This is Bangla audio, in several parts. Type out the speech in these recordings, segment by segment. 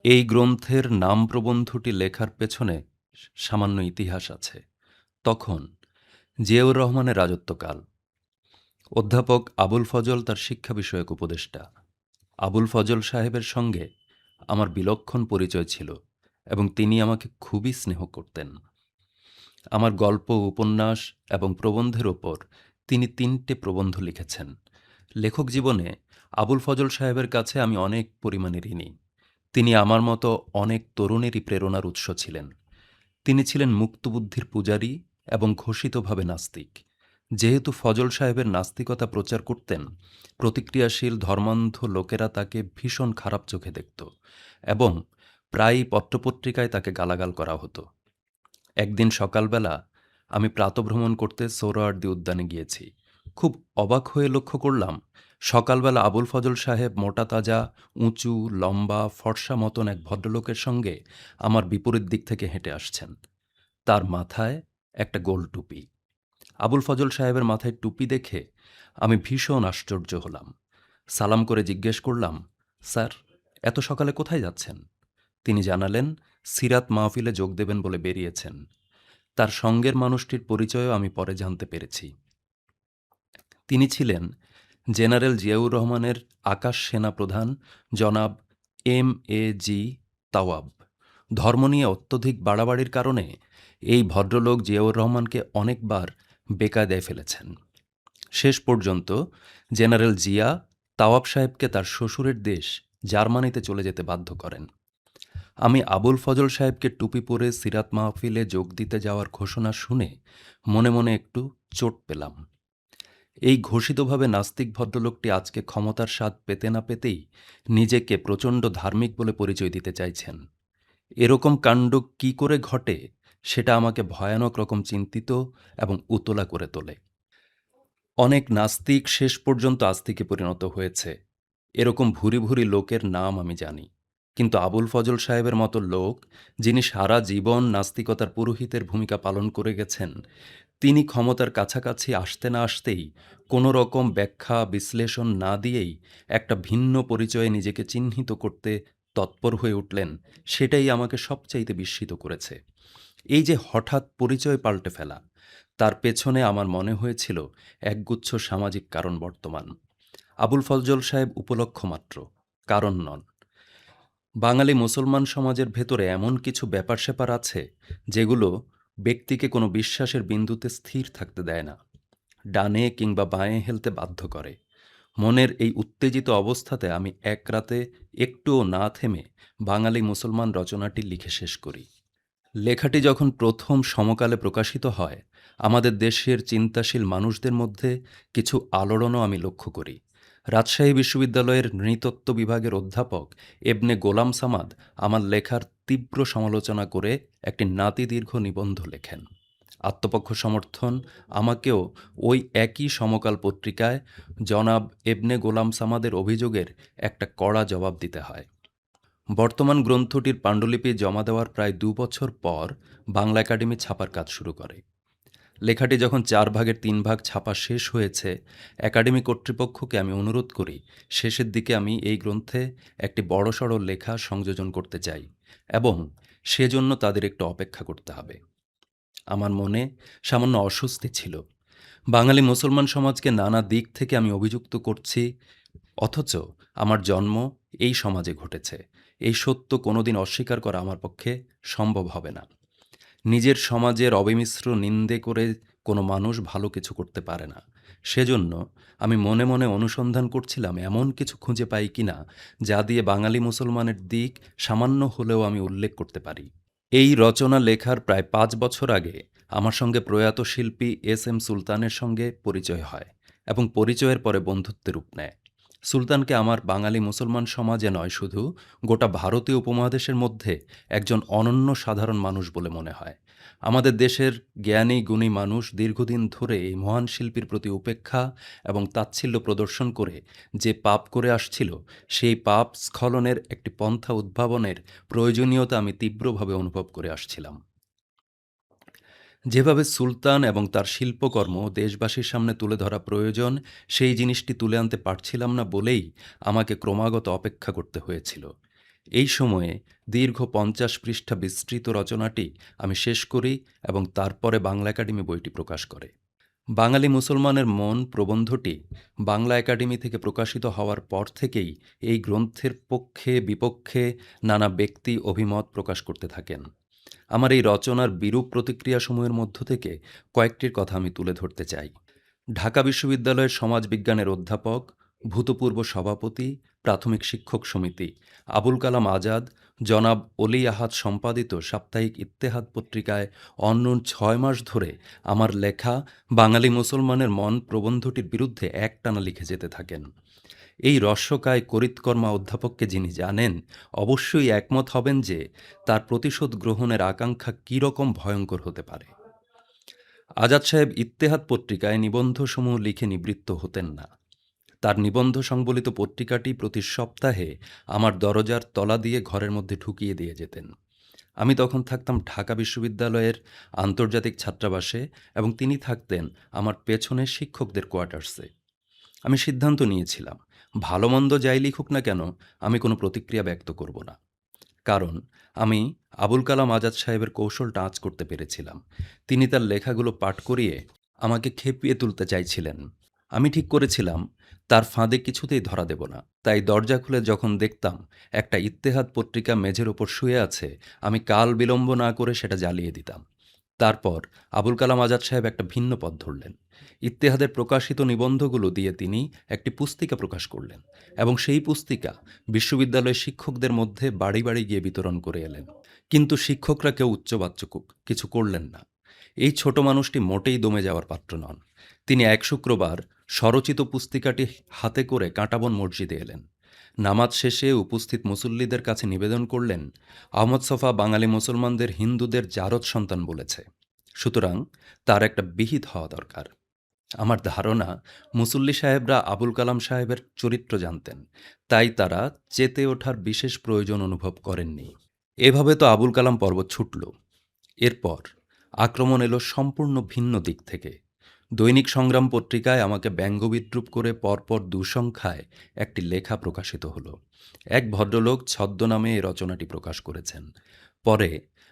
এই গ্রন্থের নাম প্রবন্ধটি লেখার পেছনে সামান্য ইতিহাস আছে। তখন জিয়াউর রহমানের রাজত্বকাল। অধ্যাপক আবুল ফজল তার শিক্ষা বিষয়ক উপদেষ্টা। আবুল ফজল সাহেবের সঙ্গে আমার বিলক্ষণ পরিচয় ছিল এবং তিনি আমাকে খুবই স্নেহ করতেন। আমার গল্প, উপন্যাস এবং প্রবন্ধের ওপর তিনি ৩টে প্রবন্ধ লিখেছেন। লেখক জীবনে আবুল ফজল সাহেবের কাছে আমি অনেক পরিমাণে ঋণী। তিনি আমার মতো অনেক তরুণেরই প্রেরণার উৎস ছিলেন। তিনি ছিলেন মুক্তবুদ্ধির পূজারী এবং ঘোষিতভাবে নাস্তিক। যেহেতু ফজল সাহেবের নাস্তিকতা প্রচার করতেন, প্রতিক্রিয়াশীল ধর্মান্ধ লোকেরা তাকে ভীষণ খারাপ চোখে দেখত এবং প্রায়ই পত্রপত্রিকায় তাকে গালাগাল করা হতো। একদিন সকালবেলা আমি প্রাতভ্রমণ করতে সোহরাওয়ার্দী উদ্যানে গিয়েছি। খুব অবাক হয়ে লক্ষ্য করলাম, সকালবেলা আবুল ফজল সাহেব মোটা তাজা, উঁচু, লম্বা, ফর্সা মতন এক ভদ্রলোকের সঙ্গে আমার বিপরীত দিক থেকে হেঁটে আসছেন। তার মাথায় একটা গোল টুপি। আবুল ফজল সাহেবের মাথায় টুপি দেখে আমি ভীষণ আশ্চর্য হলাম। সালাম করে জিজ্ঞেস করলাম, স্যার, এত সকালে কোথায় যাচ্ছেন? তিনি জানালেন, সিরাত মাহফিলে যোগ দেবেন বলে বেরিয়েছেন। তার সঙ্গের মানুষটির পরিচয়ও আমি পরে জানতে পেরেছি। তিনি ছিলেন জেনারেল জিয়াউর রহমানের আকাশ সেনা প্রধান জনাব M.A.G. তাওয়াব। ধর্ম নিয়ে অত্যধিক বাড়াবাড়ির কারণে এই ভদ্রলোক জিয়াউর রহমানকে অনেকবার বেকায়দায় ফেলেছেন। শেষ পর্যন্ত জেনারেল জিয়া তাওয়াব সাহেবকে তার শ্বশুরের দেশ জার্মানিতে চলে যেতে বাধ্য করেন। আমি আবুল ফজল সাহেবকে টুপি পরে সিরাত মাহফিলে যোগ দিতে যাওয়ার ঘোষণা শুনে মনে মনে একটু চোট পেলাম। এই ঘোষিতভাবে নাস্তিক ভদ্রলোকটি আজকে ক্ষমতার স্বাদ পেতে না পেতেই নিজেকে প্রচণ্ড ধার্মিক বলে পরিচয় দিতে চাইছেন। এরকম কাণ্ড কি করে ঘটে, সেটা আমাকে ভয়ানক রকম চিন্তিত এবং উতলা করে তোলে। অনেক নাস্তিক শেষ পর্যন্ত আস্তিকে পরিণত হয়েছে, এরকম ভুরি ভুরি লোকের নাম আমি জানি। কিন্তু আবুল ফজল সাহেবের মতো লোক, যিনি সারা জীবন নাস্তিকতার পুরোহিতের ভূমিকা পালন করে গেছেন, তিনি ক্ষমতার কাছাকাছি আসতে না আসতেই কোনো রকম ব্যাখ্যা বিশ্লেষণ না দিয়েই একটা ভিন্ন পরিচয়ে নিজেকে চিহ্নিত করতে তৎপর হয়ে উঠলেন, সেটাই আমাকে সবচাইতে বিস্মিত করেছে। এই যে হঠাৎ পরিচয় পাল্টে ফেলা, তার পেছনে আমার মনে হয়েছিল একগুচ্ছ সামাজিক কারণ বর্তমান। আবুল ফজল সাহেব উপলক্ষ মাত্র, কারণ নন। বাঙালি মুসলমান সমাজের ভেতরে এমন কিছু ব্যাপার স্যাপার আছে যেগুলো ব্যক্তিকে কোনো বিশ্বাসের বিন্দুতে স্থির থাকতে দেয় না, ডানে কিংবা বাঁয়ে হেলতে বাধ্য করে। মনের এই উত্তেজিত অবস্থাতে আমি এক রাতে একটুও না থেমে বাঙালি মুসলমান রচনাটি লিখে শেষ করি। লেখাটি যখন প্রথম সমকালে প্রকাশিত হয়, আমাদের দেশের চিন্তাশীল মানুষদের মধ্যে কিছু আলোড়নও আমি লক্ষ্য করি। রাজশাহী বিশ্ববিদ্যালয়ের নৃতত্ত্ব বিভাগের অধ্যাপক এবনে গোলাম সামাদ আমার লেখার তীব্র সমালোচনা করে একটি নাতিদীর্ঘ নিবন্ধ লেখেন। আত্মপক্ষ সমর্থন আমাকেও ওই একই সমকাল পত্রিকায় জনাব এবনে গোলাম সামাদের অভিযোগের একটা কড়া জবাব দিতে হয়। বর্তমান গ্রন্থটির পাণ্ডুলিপি জমা দেওয়ার প্রায় ২ বছর পর বাংলা একাডেমি ছাপার কাজ শুরু করে। লেখাটি যখন ৪ ভাগের ৩ ভাগ ছাপা শেষ হয়েছে, একাডেমি কর্তৃপক্ষকে আমি অনুরোধ করি শেষের দিকে আমি এই গ্রন্থে একটি বড়সড় লেখা সংযোজন করতে চাই এবং সেজন্য তাদের একটু অপেক্ষা করতে হবে। আমার মনে সামান্য অস্বস্তি ছিল। বাঙালি মুসলমান সমাজকে নানা দিক থেকে আমি অভিযুক্ত করছি, অথচ আমার জন্ম এই সমাজে ঘটেছে। এই সত্য কোনোদিন অস্বীকার করা আমার পক্ষে সম্ভব হবে না। নিজের সমাজের অবিমিশ্র নিন্দে করে কোনো মানুষ ভালো কিছু করতে পারে না। সেজন্য আমি মনে মনে অনুসন্ধান করছিলাম এমন কিছু খুঁজে পাই কিনা যা দিয়ে বাঙালি মুসলমানের দিক সামান্য হলেও আমি উল্লেখ করতে পারি। এই রচনা লেখার প্রায় ৫ বছর আগে আমার সঙ্গে প্রয়াত শিল্পী S.M. সুলতানের সঙ্গে পরিচয় হয় এবং পরিচয়ের পরে বন্ধুত্বের রূপ নেয়। সুলতানকে আমার বাঙালি মুসলমান সমাজে নয়, শুধু গোটা ভারতীয় উপমহাদেশের মধ্যে একজন অনন্য সাধারণ মানুষ বলে মনে হয়। আমাদের দেশের জ্ঞানী গুণী মানুষ দীর্ঘদিন ধরে এই মহান শিল্পীর প্রতি উপেক্ষা এবং তাচ্ছিল্য প্রদর্শন করে যে পাপ করে আসছিল, সেই পাপ স্খলনের একটি পন্থা উদ্ভাবনের প্রয়োজনীয়তা আমি তীব্রভাবে অনুভব করে আসছিলাম। যেভাবে সুলতান এবং তার শিল্পকর্ম দেশবাসীর সামনে তুলে ধরা প্রয়োজন, সেই জিনিসটি তুলে আনতে পারছিলাম না বলেই আমাকে ক্রমাগত অপেক্ষা করতে হয়েছিল। এই সময়ে দীর্ঘ ৫০ পৃষ্ঠা বিস্তৃত রচনাটি আমি শেষ করি এবং তারপরে বাংলা একাডেমি বইটি প্রকাশ করে। বাঙালি মুসলমানের মন প্রবন্ধটি বাংলা একাডেমি থেকে প্রকাশিত হওয়ার পর থেকেই এই গ্রন্থের পক্ষে বিপক্ষে নানা ব্যক্তি অভিমত প্রকাশ করতে থাকেন। আমার এই রচনার বিরূপ প্রতিক্রিয়াসমূহের মধ্য থেকে কয়েকটির কথা আমি তুলে ধরতে চাই। ঢাকা বিশ্ববিদ্যালয়ের সমাজবিজ্ঞানের অধ্যাপক, ভূতপূর্ব সভাপতি, প্রাথমিক শিক্ষক সমিতি আবুল কালাম আজাদ জনাব অলি আহাদ সম্পাদিত সাপ্তাহিক ইত্তেহাদ পত্রিকায় অনূন ৬ মাস ধরে আমার লেখা বাঙালি মুসলমানের মন প্রবন্ধটির বিরুদ্ধে একটানা লিখে যেতে থাকেন। এই রস্যকায় করিতকর্মা অধ্যাপককে যিনি জানেন, অবশ্যই একমত হবেন যে তার প্রতিশোধ গ্রহণের আকাঙ্ক্ষা কী রকম ভয়ঙ্কর হতে পারে। আজাদ সাহেব ইত্তেহাদ পত্রিকায় নিবন্ধসমূহ লিখে নিবৃত্ত হতেন না। তার নিবন্ধ সংবলিত পত্রিকাটি প্রতি সপ্তাহে আমার দরজার তলা দিয়ে ঘরের মধ্যে ঢুকিয়ে দিয়ে যেতেন। আমি তখন থাকতাম ঢাকা বিশ্ববিদ্যালয়ের আন্তর্জাতিক ছাত্রাবাসে এবং তিনি থাকতেন আমার পেছনে শিক্ষকদের কোয়ার্টার্সে। আমি সিদ্ধান্ত নিয়েছিলাম, ভালো মন্দ যাই লিখুক না কেন আমি কোনো প্রতিক্রিয়া ব্যক্ত করব না। কারণ আমি আবুল কালাম আজাদ সাহেবের কৌশলটা আঁচ করতে পেরেছিলাম। তিনি তার লেখাগুলো পাঠ করিয়ে আমাকে খেপিয়ে তুলতে চাইছিলেন। আমি ঠিক করেছিলাম তার ফাঁদে কিছুতেই ধরা দেব না। তাই দরজা খুলে যখন দেখতাম একটা ইত্তেহাদ পত্রিকা মেঝের ওপর শুয়ে আছে, আমি কাল বিলম্ব না করে সেটা জ্বালিয়ে দিতাম। তারপর আবুল কালাম আজাদ সাহেব একটা ভিন্ন পথ ধরলেন। ইত্তেহাদের প্রকাশিত নিবন্ধগুলো দিয়ে তিনি একটি পুস্তিকা প্রকাশ করলেন এবং সেই পুস্তিকা বিশ্ববিদ্যালয়ের শিক্ষকদের মধ্যে বাড়ি বাড়ি গিয়ে বিতরণ করে এলেন। কিন্তু শিক্ষকরা কেউ উচ্চবাচ্য কিছু করলেন না। এই ছোট মানুষটি মোটেই দমে যাওয়ার পাত্র নন। তিনি এক শুক্রবার স্বরচিত পুস্তিকাটি হাতে করে কাঁটাবন মসজিদে এলেন। নামাজ শেষে উপস্থিত মুসল্লিদের কাছে নিবেদন করলেন, আহমদ ছফা বাঙালি মুসলমানদের হিন্দুদের জারদ সন্তান বলেছে, সুতরাং তার একটা বিহিত হওয়া দরকার। আমার ধারণা মুসল্লি সাহেবরা আবুল কালাম সাহেবের চরিত্র জানতেন, তাই তারা চেতে ওঠার বিশেষ প্রয়োজন অনুভব করেননি। এভাবে তো আবুল কালাম পর্বত ছুটল। এরপর আক্রমণ এলো সম্পূর্ণ ভিন্ন দিক থেকে। দৈনিক সংগ্রাম পত্রিকায় আমাকে ব্যঙ্গবিদ্রূপ করে পরপর ২ সংখ্যায় একটি লেখা প্রকাশিত হলো। এক ভদ্রলোক ছদ্মনামে এই রচনাটি প্রকাশ করেছেন। পরে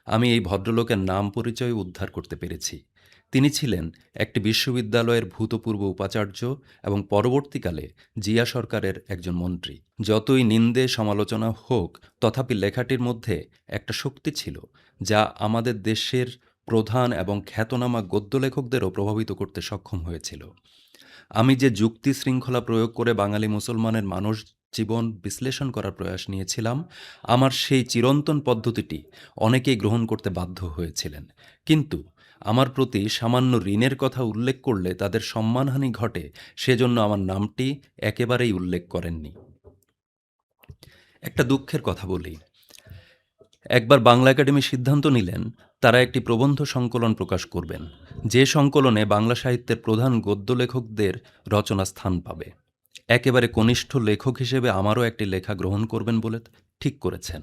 আমি এই ভদ্রলোকের নাম পরিচয় উদ্ধার করতে পেরেছি। তিনি ছিলেন একটি বিশ্ববিদ্যালয়ের ভূতপূর্ব উপাচার্য এবং পরবর্তীকালে জিয়া সরকারের একজন মন্ত্রী। যতই নিন্দে সমালোচনা হোক, তথাপি লেখাটির মধ্যে একটা শক্তি ছিল যা আমাদের দেশের প্রধান এবং খ্যাতনামা গদ্য লেখকদেরও প্রভাবিত করতে সক্ষম হয়েছিল। আমি যে যুক্তি শৃঙ্খলা প্রয়োগ করে বাঙালি মুসলমানের মানুষ জীবন বিশ্লেষণ করার প্রয়াস নিয়েছিলাম, আমার সেই চিরন্তন পদ্ধতিটি অনেকেই গ্রহণ করতে বাধ্য হয়েছিলেন। কিন্তু আমার প্রতি সামান্য ঋণের কথা উল্লেখ করলে তাদের সম্মানহানি ঘটে, সেজন্য আমার নামটি একেবারেই উল্লেখ করেননি। একটা দুঃখের কথা বলি। একবার বাংলা একাডেমি সিদ্ধান্ত নিলেন তারা একটি প্রবন্ধ সংকলন প্রকাশ করবেন, যে সংকলনে বাংলা সাহিত্যের প্রধান গদ্য লেখকদের রচনা স্থান পাবে। একেবারে কনিষ্ঠ লেখক হিসেবে আমারও একটি লেখা গ্রহণ করবেন বলে ঠিক করেছেন।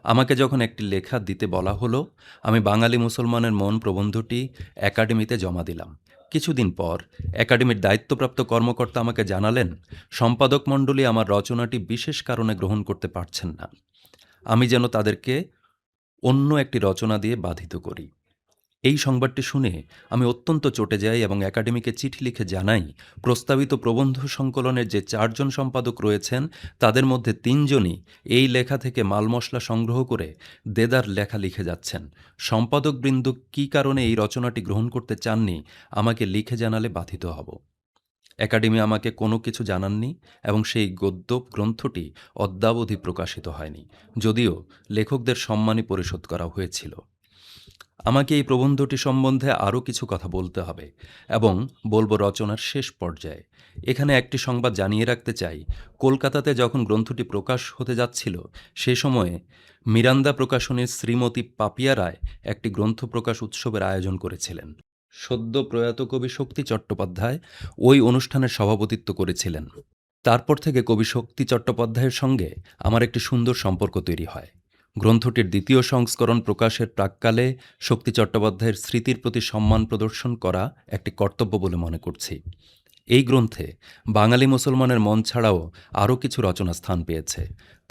আমাকে যখন একটি লেখা দিতে বলা হলো, আমি বাঙালি মুসলমানের মন প্রবন্ধটি একাডেমিতে জমা দিলাম। কিছুদিন পর একাডেমির দায়িত্বপ্রাপ্ত কর্মকর্তা আমাকে জানালেন, সম্পাদক মণ্ডলী আমার রচনাটি বিশেষ কারণে গ্রহণ করতে পারছেন না। আমি যেন তাদেরকে অন্য একটি রচনা দিয়ে বাধিত করি। এই সংবাদটি শুনে আমি অত্যন্ত চটে যাই এবং একাডেমিকে চিঠি লিখে জানাই, প্রস্তাবিত প্রবন্ধ সংকলনের যে ৪ জন সম্পাদক রয়েছেন তাদের মধ্যে ৩ জনই এই লেখা থেকে মালমশলা সংগ্রহ করে দেদার লেখা লিখে যাচ্ছেন। সম্পাদকবৃন্দ কী কারণে এই রচনাটি গ্রহণ করতে চাননি আমাকে লিখে জানালে বাধিত হব। একাডেমি আমাকে কোনো কিছু জানাননি এবং সেই গদ্য গ্রন্থটি অদ্যাবধি প্রকাশিত হয়নি, যদিও লেখকদের সম্মানী পরিশোধ করা হয়েছিল। আমাকে এই প্রবন্ধটি সম্বন্ধে আরও কিছু কথা বলতে হবে এবং বলবো রচনার শেষ পর্যায়ে। এখানে একটি সংবাদ জানিয়ে রাখতে চাই, কলকাতাতে যখন গ্রন্থটি প্রকাশ হতে যাচ্ছিল সে সময়ে মিরান্দা প্রকাশনীর শ্রীমতী পাপিয়া রায় একটি গ্রন্থ প্রকাশ উৎসবের আয়োজন করেছিলেন। সদ্য প্রয়াত কবি শক্তি চট্টোপাধ্যায় ওই অনুষ্ঠানের সভাপতিত্ব করেছিলেন। তারপর থেকে কবি শক্তি চট্টোপাধ্যায়ের সঙ্গে আমার একটি সুন্দর সম্পর্ক তৈরি হয়। গ্রন্থটির ২য় সংস্করণ প্রকাশের প্রাক্কালে শক্তি চট্টোপাধ্যায়ের স্মৃতির প্রতি সম্মান প্রদর্শন করা একটি কর্তব্য বলে মনে করছি। এই গ্রন্থে বাঙালি মুসলমানের মন ছাড়াও আরও কিছু রচনা স্থান পেয়েছে।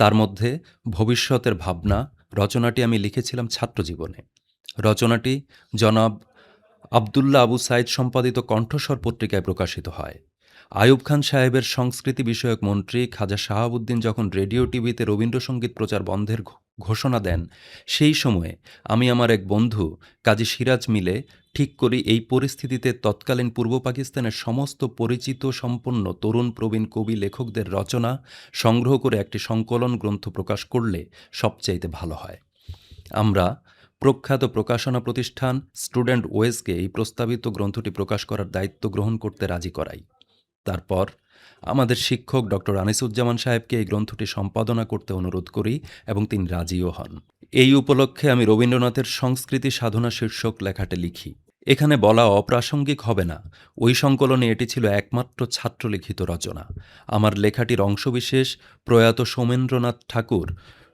তার মধ্যে ভবিষ্যতের ভাবনা রচনাটি আমি লিখেছিলাম ছাত্রজীবনে। রচনাটি জনাব আবদুল্লাহ আবু সাইদ সম্পাদিত কণ্ঠস্বর পত্রিকায় প্রকাশিত হয়। আইয়ুব খান সাহেবের সংস্কৃতি বিষয়ক মন্ত্রী খাজা শাহাবুদ্দিন যখন রেডিও টিভিতে রবীন্দ্রসঙ্গীত প্রচার বন্ধের ঘোষণা দেন, সেই সময়ে আমি আমার এক বন্ধু কাজী সিরাজ মিলে ঠিক করি এই পরিস্থিতিতে তৎকালীন পূর্ব পাকিস্তানের সমস্ত পরিচিত সম্পন্ন তরুণ প্রবীণ কবি লেখকদের রচনা সংগ্রহ করে একটি সংকলন গ্রন্থ প্রকাশ করলে সবচাইতে ভালো হয়। আমরা প্রখ্যাত প্রকাশনা প্রতিষ্ঠান স্টুডেন্ট ওয়েজকে এই প্রস্তাবিত গ্রন্থটি প্রকাশ করার দায়িত্ব গ্রহণ করতে রাজি করাই। তারপর আমাদের শিক্ষক ডক্টর আনিসুজ্জামান সাহেবকে এই গ্রন্থটি সম্পাদনা করতে অনুরোধ করি এবং তিনি রাজিও হন। এই উপলক্ষে আমি রবীন্দ্রনাথের সংস্কৃতি সাধনা শীর্ষক লেখাটি লিখি। এখানে বলা অপ্রাসঙ্গিক হবে না, ওই সংকলনে এটি ছিল একমাত্র ছাত্রলিখিত রচনা। আমার লেখাটির অংশবিশেষ প্রয়াত সোমেন্দ্রনাথ ঠাকুর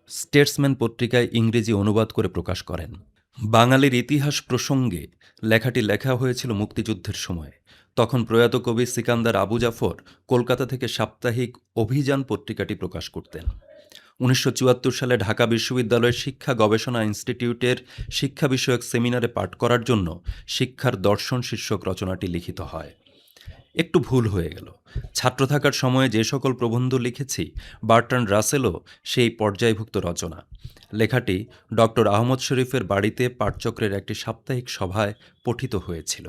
স্টেটসম্যান পত্রিকায় ইংরেজি অনুবাদ করে প্রকাশ করেন। বাঙালির ইতিহাস প্রসঙ্গে লেখাটি লেখা হয়েছিল মুক্তিযুদ্ধের সময়ে। তখন প্রয়াত কবি সিকান্দার আবু জাফর কলকাতা থেকে সাপ্তাহিক অভিযান পত্রিকাটি প্রকাশ করতেন। 1974 সালে ঢাকা বিশ্ববিদ্যালয়ের শিক্ষা গবেষণা ইনস্টিটিউটের শিক্ষা বিষয়ক সেমিনারে পাঠ করার জন্য শিক্ষার দর্শন শীর্ষক রচনাটি লিখিত হয়। একটু ভুল হয়ে গেল। ছাত্র থাকার সময়ে যে সকল প্রবন্ধ লিখেছি, বার্ট্রান্ড রাসেলও সেই পর্যায়ভুক্ত রচনা। লেখাটি ডক্টর আহমদ শরীফের বাড়িতে পাঠচক্রের একটি সাপ্তাহিক সভায় পঠিত হয়েছিল।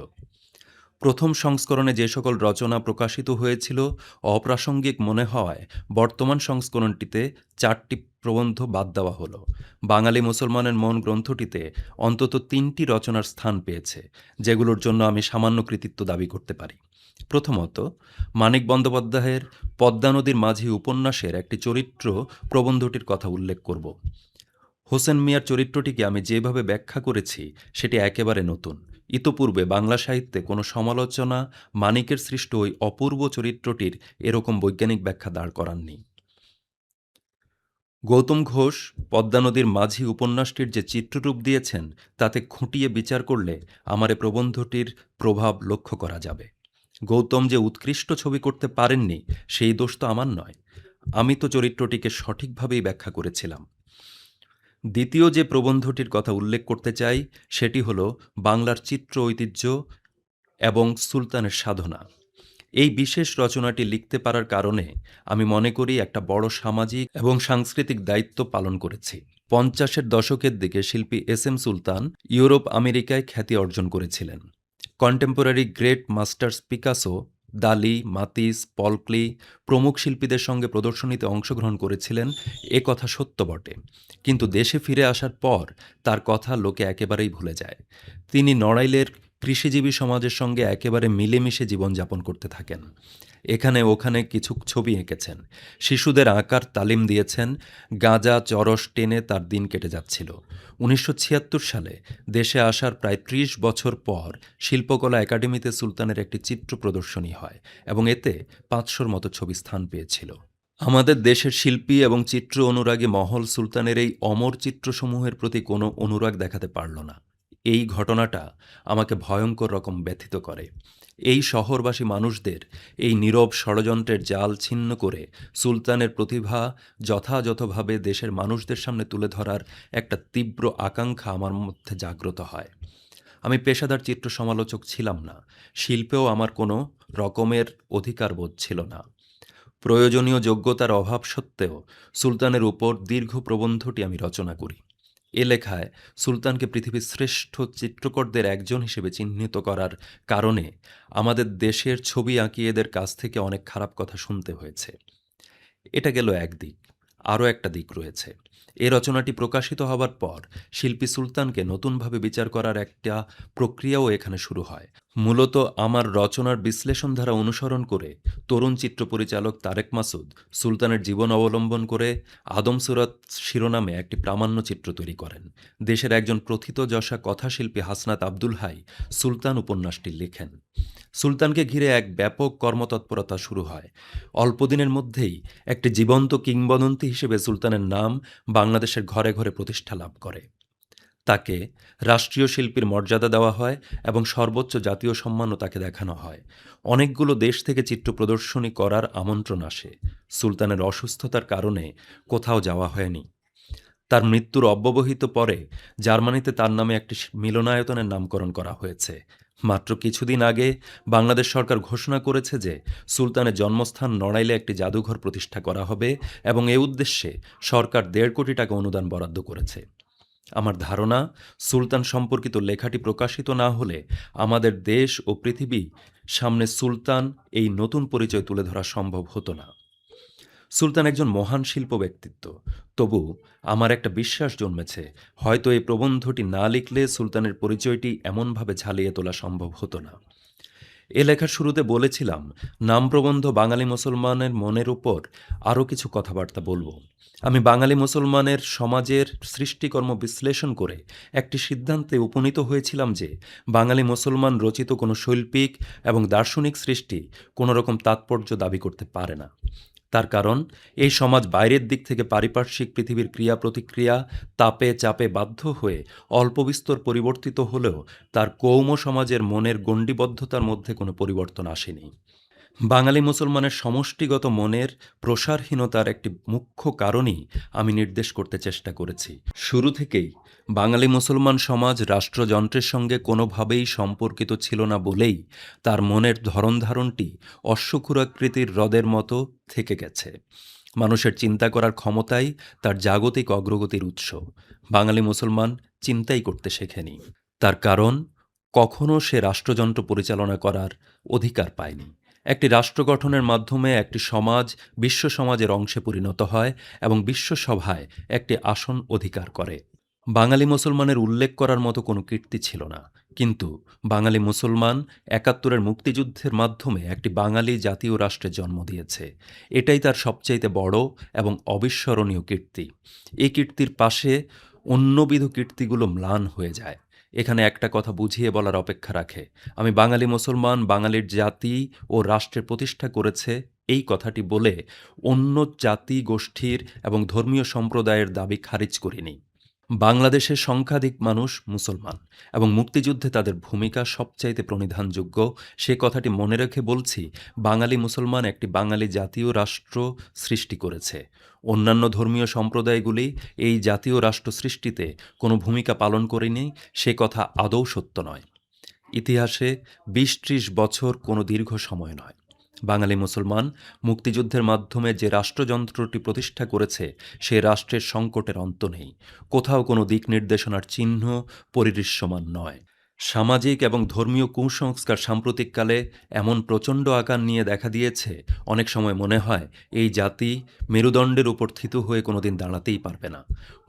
প্রথম সংস্করণে যে সকল রচনা প্রকাশিত হয়েছিল অপ্রাসঙ্গিক মনে হওয়ায় বর্তমান সংস্করণটিতে 4টি প্রবন্ধ বাদ দেওয়া হলো। বাঙালি মুসলমানের মন গ্রন্থটিতে অন্তত 3টি রচনার স্থান পেয়েছে, যেগুলোর জন্য আমি সামান্য কৃতিত্ব দাবি করতে পারি। প্রথমত, মানিক বন্দ্যোপাধ্যায়ের পদ্মা নদীর মাঝি উপন্যাসের একটি চরিত্র প্রবন্ধটির কথা উল্লেখ করব। হোসেন মিয়ার চরিত্রটিকে আমি যেভাবে ব্যাখ্যা করেছি সেটি একেবারে নতুন। ইতপূর্বে বাংলা সাহিত্যে কোনো সমালোচনা মানিকের সৃষ্ট ওই অপূর্ব চরিত্রটির এরকম বৈজ্ঞানিক ব্যাখ্যা দাঁড় করাননি। গৌতম ঘোষ পদ্মা নদীর মাঝি উপন্যাসটির যে চিত্ররূপ দিয়েছেন তাতে খুঁটিয়ে বিচার করলে আমার এ প্রবন্ধটির প্রভাব লক্ষ্য করা যাবে। গৌতম যে উৎকৃষ্ট ছবি করতে পারেননি সেই দোষ তো আমার নয়, আমি তো চরিত্রটিকে সঠিকভাবেই ব্যাখ্যা করেছিলাম। দ্বিতীয় যে প্রবন্ধটির কথা উল্লেখ করতে চাই সেটি হল বাংলার চিত্র ঐতিহ্য এবং সুলতানের সাধনা। এই বিশেষ রচনাটি লিখতে পারার কারণে আমি মনে করি একটা বড় সামাজিক এবং সাংস্কৃতিক দায়িত্ব পালন করেছি। 50-এর দশকের দিকে শিল্পী এস এম সুলতান ইউরোপ আমেরিকায় খ্যাতি অর্জন করেছিলেন। কন্টেম্পোরারি গ্রেট মাস্টার্স পিকাসো, দালি, মাতিস, পল ক্লি প্রমুখ শিল্পীদের সঙ্গে প্রদর্শনীতে অংশগ্রহণ করেছিলেন, এ কথা সত্য বটে। কিন্তু দেশে ফিরে আসার পর তার কথা লোকে একেবারেই ভুলে যায়। তিনি নড়াইলের কৃষিজীবী সমাজের সঙ্গে একেবারে মিলেমিশে জীবনযাপন করতে থাকেন। এখানে ওখানে কিছু ছবি এঁকেছেন, শিশুদের আঁকার তালিম দিয়েছেন, গাঁজা চরস টেনে তার দিন কেটে যাচ্ছিল। 1976 সালে দেশে আসার প্রায় 30 বছর পর শিল্পকলা একাডেমিতে সুলতানের একটি চিত্র প্রদর্শনী হয় এবং এতে 500-র মতো ছবি স্থান পেয়েছিল। আমাদের দেশের শিল্পী এবং চিত্র অনুরাগী মহল সুলতানের এই অমর চিত্রসমূহের প্রতি কোনো অনুরাগ দেখাতে পারল না। এই ঘটনাটা আমাকে ভয়ঙ্কর রকম ব্যথিত করে। এই শহরবাসী মানুষদের এই নীরব ষড়যন্ত্রের জাল ছিন্ন করে সুলতানের প্রতিভা যথাযথভাবে দেশের মানুষদের সামনে তুলে ধরার একটা তীব্র আকাঙ্ক্ষা আমার মধ্যে জাগ্রত হয়। আমি পেশাদার চিত্র সমালোচক ছিলাম না, শিল্পেও আমার কোনো রকমের অধিকারবোধ ছিল না। প্রয়োজনীয় যোগ্যতার অভাব সত্ত্বেও সুলতানের উপর দীর্ঘ প্রবন্ধটি আমি রচনা করি। এ লেখায় সুলতানকে পৃথিবীর শ্রেষ্ঠ চিত্রকরদের একজন হিসেবে চিহ্নিত করার কারণে আমাদের দেশের ছবি আঁকিয়েদের কাছ থেকে অনেক খারাপ কথা শুনতে হয়েছে। এটা গেল একদিক, আরও একটা দিক রয়েছে। এ রচনাটি প্রকাশিত হবার পর শিল্পী সুলতানকে নতুনভাবে বিচার করার একটা প্রক্রিয়াও এখানে শুরু হয়। মূলত আমার রচনার বিশ্লেষণ ধারা অনুসরণ করে তরুণ চিত্র পরিচালক তারেক মাসুদ সুলতানের জীবন অবলম্বন করে আদম সুরত শিরোনামে একটি প্রামাণ্য চিত্র তৈরি করেন। দেশের একজন প্রথিতযশা কথাশিল্পী হাসনাত আব্দুল হাই সুলতান উপন্যাসটি লেখেন। সুলতানকে ঘিরে এক ব্যাপক কর্মতৎপরতা শুরু হয়। অল্পদিনের মধ্যেই একটি জীবন্ত কিংবদন্তি হিসেবে সুলতানের নাম বাংলাদেশের ঘরে ঘরে প্রতিষ্ঠা লাভ করে। তাকে রাষ্ট্রীয় শিল্পীর মর্যাদা দেওয়া হয় এবং সর্বোচ্চ জাতীয় সম্মানও তাকে দেখানো হয়। অনেকগুলো দেশ থেকে চিত্র প্রদর্শনী করার আমন্ত্রণ আসে। সুলতানের অসুস্থতার কারণে কোথাও যাওয়া হয়নি। তার মৃত্যুর অব্যবহিত পরে জার্মানিতে তার নামে একটি মিলনায়তনের নামকরণ করা হয়েছে। মাত্র কিছুদিন আগে বাংলাদেশ সরকার ঘোষণা করেছে যে সুলতানের জন্মস্থান নড়াইলে একটি জাদুঘর প্রতিষ্ঠা করা হবে এবং এ উদ্দেশ্যে সরকার ১.৫ কোটি টাকা অনুদান বরাদ্দ করেছে। আমার ধারণা, সুলতান সম্পর্কিত লেখাটি প্রকাশিত না হলে আমাদের দেশ ও পৃথিবী সামনে সুলতান এই নতুন পরিচয় তুলে ধরা সম্ভব হতো না। সুলতান একজন মহান শিল্প ব্যক্তিত্ব। তবু আমার একটা বিশ্বাস জন্মেছে, হয়তো এই প্রবন্ধটি না লিখলে সুলতানের পরিচয়টি এমনভাবে ঝালিয়ে তোলা সম্ভব হতো না। এ লেখার শুরুতে বলেছিলাম, নাম প্রবন্ধ বাঙালি মুসলমানের মনের উপর আরও কিছু কথাবার্তা বলবো। আমি বাঙালি মুসলমানের সমাজের সৃষ্টিকর্ম বিশ্লেষণ করে একটি সিদ্ধান্তে উপনীত হয়েছিলাম যে বাঙালি মুসলমান রচিত কোনো শৈল্পিক এবং দার্শনিক সৃষ্টি কোনো রকম তাৎপর্য দাবি করতে পারে না। তার কারণ, এই সমাজ বাইরের দিক থেকে পারিপার্শ্বিক পৃথিবীর ক্রিয়া প্রতিক্রিয়া তাপে চাপে বাধ্য হয়ে অল্প বিস্তর পরিবর্তিত হলেও তার কৌম সমাজের মনের গণ্ডিবদ্ধতার মধ্যে কোনো পরিবর্তন আসেনি। বাঙালি মুসলমানের সমষ্টিগত মনের প্রসারহীনতার একটি মুখ্য কারণই আমি নির্দেশ করতে চেষ্টা করেছি। শুরু থেকেই বাঙালি মুসলমান সমাজ রাষ্ট্রযন্ত্রের সঙ্গে কোনোভাবেই সম্পর্কিত ছিল না বলেই তার মনের ধরনধারণটি অশ্বক্ষুরাকৃতির হ্রদের মতো থেকে গেছে। মানুষের চিন্তা করার ক্ষমতাই তার জাগতিক অগ্রগতির উৎস। বাঙালি মুসলমান চিন্তাই করতে শেখেনি। তার কারণ, কখনো সে রাষ্ট্রযন্ত্র পরিচালনা করার অধিকার পায়নি। একটি রাষ্ট্র গঠনের মাধ্যমে একটি সমাজ বিশ্ব সমাজের অংশে পরিণত হয় এবং বিশ্বসভায় একটি আসন অধিকার করে। বাঙালি মুসলমানের উল্লেখ করার মতো কোনো কীর্তি ছিল না, কিন্তু বাঙালি মুসলমান ৭১-এর মুক্তিযুদ্ধের মাধ্যমে একটি বাঙালি জাতীয় রাষ্ট্রের জন্ম দিয়েছে। এটাই তার সবচাইতে বড় এবং অবিস্মরণীয় কীর্তি। এই কীর্তির পাশে অন্যবিধ কীর্তিগুলো ম্লান হয়ে যায়। এখানে একটা কথা বুঝিয়ে বলার অপেক্ষা রাখে। আমি বাঙালি মুসলমান বাঙালির জাতি ও রাষ্ট্রের প্রতিষ্ঠা করেছে এই কথাটি বলে অন্য জাতি গোষ্ঠীর এবং ধর্মীয় সম্প্রদায়ের দাবি খারিজ করিনি। বাংলাদেশের সংখ্যাধিক মানুষ মুসলমান এবং মুক্তিযুদ্ধে তাদের ভূমিকা সবচাইতে প্রণিধানযোগ্য। সে কথাটি মনে রেখে বলছি, বাঙালি মুসলমান একটি বাঙালি জাতীয় রাষ্ট্র সৃষ্টি করেছে। অন্যান্য ধর্মীয় সম্প্রদায়গুলি এই জাতীয় রাষ্ট্র সৃষ্টিতে কোনো ভূমিকা পালন করেনি, সে কথা আদৌ সত্য নয়। ইতিহাসে ২০-৩০ বছর কোনো দীর্ঘ সময় নয়। বাঙালি মুসলমান মুক্তিযুদ্ধের মাধ্যমে যে রাষ্ট্রযন্ত্রটি প্রতিষ্ঠা করেছে সে রাষ্ট্রের সংকটের অন্ত নেই। কোথাও কোনো দিক নির্দেশনার চিহ্ন পরিদৃশ্যমান নয়। সামাজিক এবং ধর্মীয় কুসংস্কার সাম্প্রতিককালে এমন প্রচণ্ড আকার নিয়ে দেখা দিয়েছে, অনেক সময় মনে হয় এই জাতি মেরুদণ্ডের উপর থিতু হয়ে কোনোদিন দাঁড়াতেই পারবে না।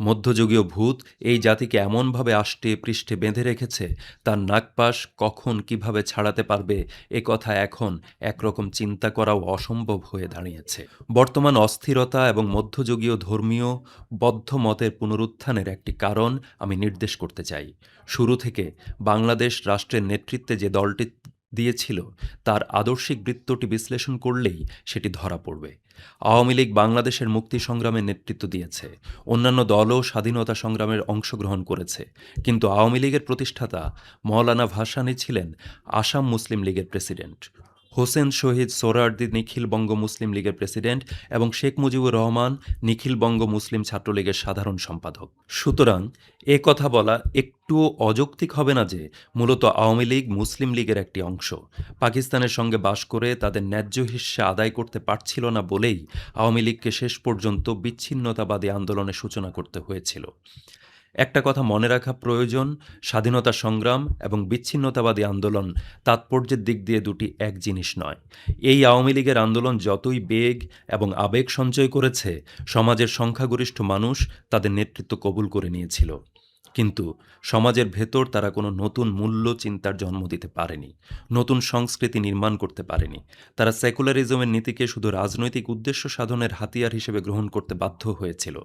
মধ্যযুগীয় ভূত এই জাতিকে এমনভাবে আষ্টে পৃষ্ঠে বেঁধে রেখেছে, তার নাগপাশ কখন কিভাবে ছাড়াতে পারবে এ কথা এখন একরকম চিন্তা করাও অসম্ভব হয়ে দাঁড়িয়েছে। বর্তমান অস্থিরতা এবং মধ্যযুগীয় ধর্মীয় বদ্ধ মতের পুনরুত্থানের একটি কারণ আমি নির্দেশ করতে চাই। শুরু থেকে বাংলাদেশ রাষ্ট্রের নেতৃত্বে যে দলটি দিয়েছিল তার আদর্শিক বৃত্তটি বিশ্লেষণ করলেই সেটি ধরা পড়বে। আওয়ামী লীগ বাংলাদেশের মুক্তি সংগ্রামে নেতৃত্ব দিয়েছে। অন্যান্য দলও স্বাধীনতা সংগ্রামের অংশগ্রহণ করেছে, কিন্তু আওয়ামী লীগের প্রতিষ্ঠাতা মওলানা ভাসানী ছিলেন আসাম মুসলিম লীগের প্রেসিডেন্ট, হোসেন শহীদ সোহরাওয়ার্দী নিখিল বঙ্গ মুসলিম লীগের প্রেসিডেন্ট এবং শেখ মুজিবুর রহমান নিখিল বঙ্গ মুসলিম ছাত্রলীগের সাধারণ সম্পাদক। সুতরাং এ কথা বলা একটুও অযৌক্তিক হবে না যে মূলত আওয়ামী লীগ মুসলিম লীগের একটি অংশ। পাকিস্তানের সঙ্গে বাস করে তাদের ন্যায্য হিস্যা আদায় করতে পারছিল না বলেই আওয়ামী লীগকে শেষ পর্যন্ত বিচ্ছিন্নতাবাদী আন্দোলনের সূচনা করতে হয়েছিল। একটা কথা মনে রাখা প্রয়োজন, স্বাধীনতা সংগ্রাম এবং বিচ্ছিন্নতাবাদী আন্দোলন তাৎপর্যের দিক দিয়ে দুটি এক জিনিস নয়। এই আওয়ামী লীগের আন্দোলন যতই বেগ এবং আবেগ সঞ্চয় করেছে, সমাজের সংখ্যাগরিষ্ঠ মানুষ তাদের নেতৃত্ব কবুল করে নিয়েছিল, কিন্তু সমাজের ভেতর তারা কোনো নতুন মূল্য চিন্তার জন্ম দিতে পারেনি, নতুন সংস্কৃতি নির্মাণ করতে পারেনি। তারা সেকুলারিজমের নীতিকে শুধু রাজনৈতিক উদ্দেশ্য সাধনের হাতিয়ার হিসেবে গ্রহণ করতে বাধ্য হয়েছিল।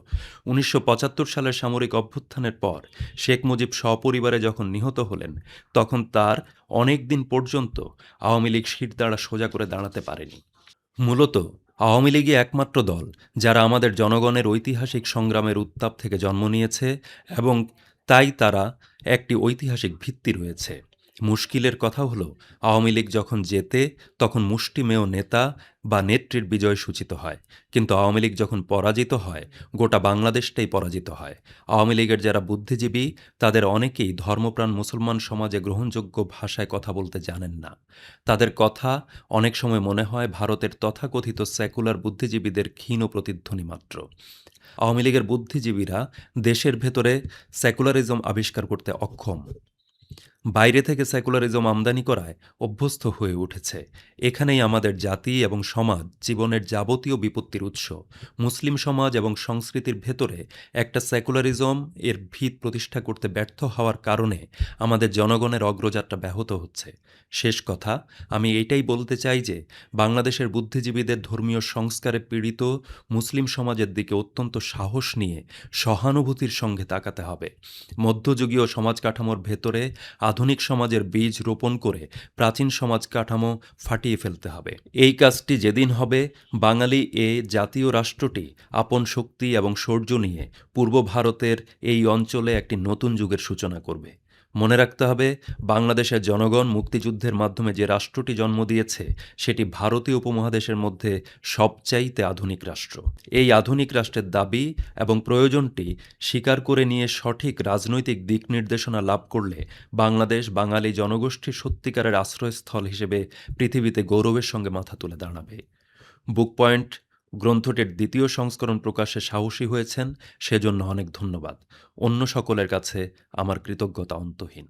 ১৯৭৫ সালের সামরিক অভ্যুত্থানের পর শেখ মুজিব সপরিবারে যখন নিহত হলেন, তখন তার অনেক দিন পর্যন্ত আওয়ামী লীগ শিরদাঁড়া সোজা করে দাঁড়াতে পারেনি। মূলত আওয়ামী লীগই একমাত্র দল যারা আমাদের জনগণের ঐতিহাসিক সংগ্রামের উত্তাপ থেকে জন্ম নিয়েছে এবং তাই তারা একটি ঐতিহাসিক ভিত্তি রয়েছে। মুশকিলের কথা হলো, আওয়ামী লীগ যখন জেতে তখন মুষ্টিমেয় নেতা বা নেত্রীর বিজয় সূচিত হয়, কিন্তু আওয়ামী লীগ যখন পরাজিত হয় গোটা বাংলাদেশটাই পরাজিত হয়। আওয়ামী লীগের যারা বুদ্ধিজীবী তাদের অনেকেই ধর্মপ্রাণ মুসলমান সমাজে গ্রহণযোগ্য ভাষায় কথা বলতে জানেন না। তাদের কথা অনেক সময় মনে হয় ভারতের তথাকথিত সেকুলার বুদ্ধিজীবীদের ক্ষীণ প্রতিধ্বনি মাত্র। আওয়ামী লীগের বুদ্ধিজীবীরা দেশের ভেতরে সেকুলারিজম আবিষ্কার করতে অক্ষম, বাইরে থেকে সেকুলারিজম আমদানি করায় অভ্যস্ত হয়ে উঠেছে। এখানেই আমাদের জাতি এবং সমাজ জীবনের যাবতীয় বিপত্তির উৎস। মুসলিম সমাজ এবং সংস্কৃতির ভেতরে একটা সেকুলারিজম এর ভিত প্রতিষ্ঠা করতে ব্যর্থ হওয়ার কারণে আমাদের জনগণের অগ্রযাত্রা ব্যাহত হচ্ছে। শেষ কথা, আমি এটাই বলতে চাই যে বাংলাদেশের বুদ্ধিজীবীদের ধর্মীয় সংস্কারে পীড়িত মুসলিম সমাজের দিকে অত্যন্ত সাহস নিয়ে সহানুভূতির সঙ্গে তাকাতে হবে। মধ্যযুগীয় সমাজ কাঠামোর ভেতরে আধুনিক সমাজের বীজ রোপণ করে প্রাচীন সমাজ কাঠামো ফাটিয়ে ফেলতে হবে। এই কাজটি যেদিন হবে, বাঙালি এ জাতীয় রাষ্ট্রটি আপন শক্তি এবং শৌর্য নিয়ে পূর্ব ভারতের এই অঞ্চলে একটি নতুন যুগের সূচনা করবে। মনে রাখতে হবে, বাংলাদেশের জনগণ মুক্তিযুদ্ধের মাধ্যমে যে রাষ্ট্রটি জন্ম দিয়েছে সেটি ভারতীয় উপমহাদেশের মধ্যে সবচাইতে আধুনিক রাষ্ট্র। এই আধুনিক রাষ্ট্রের দাবি এবং প্রয়োজনটি স্বীকার করে নিয়ে সঠিক রাজনৈতিক দিক নির্দেশনা লাভ করলে বাংলাদেশ বাঙালি জনগোষ্ঠীর সত্যিকারের আশ্রয়স্থল হিসেবে পৃথিবীতে গৌরবের সঙ্গে মাথা তুলে দাঁড়াবে। বুক পয়েন্ট গ্রন্থটির দ্বিতীয় সংস্করণ প্রকাশে সাহসী হয়েছেন, সেজন্য অনেক ধন্যবাদ। অন্য সকলের কাছে আমার কৃতজ্ঞতা অন্তহীন।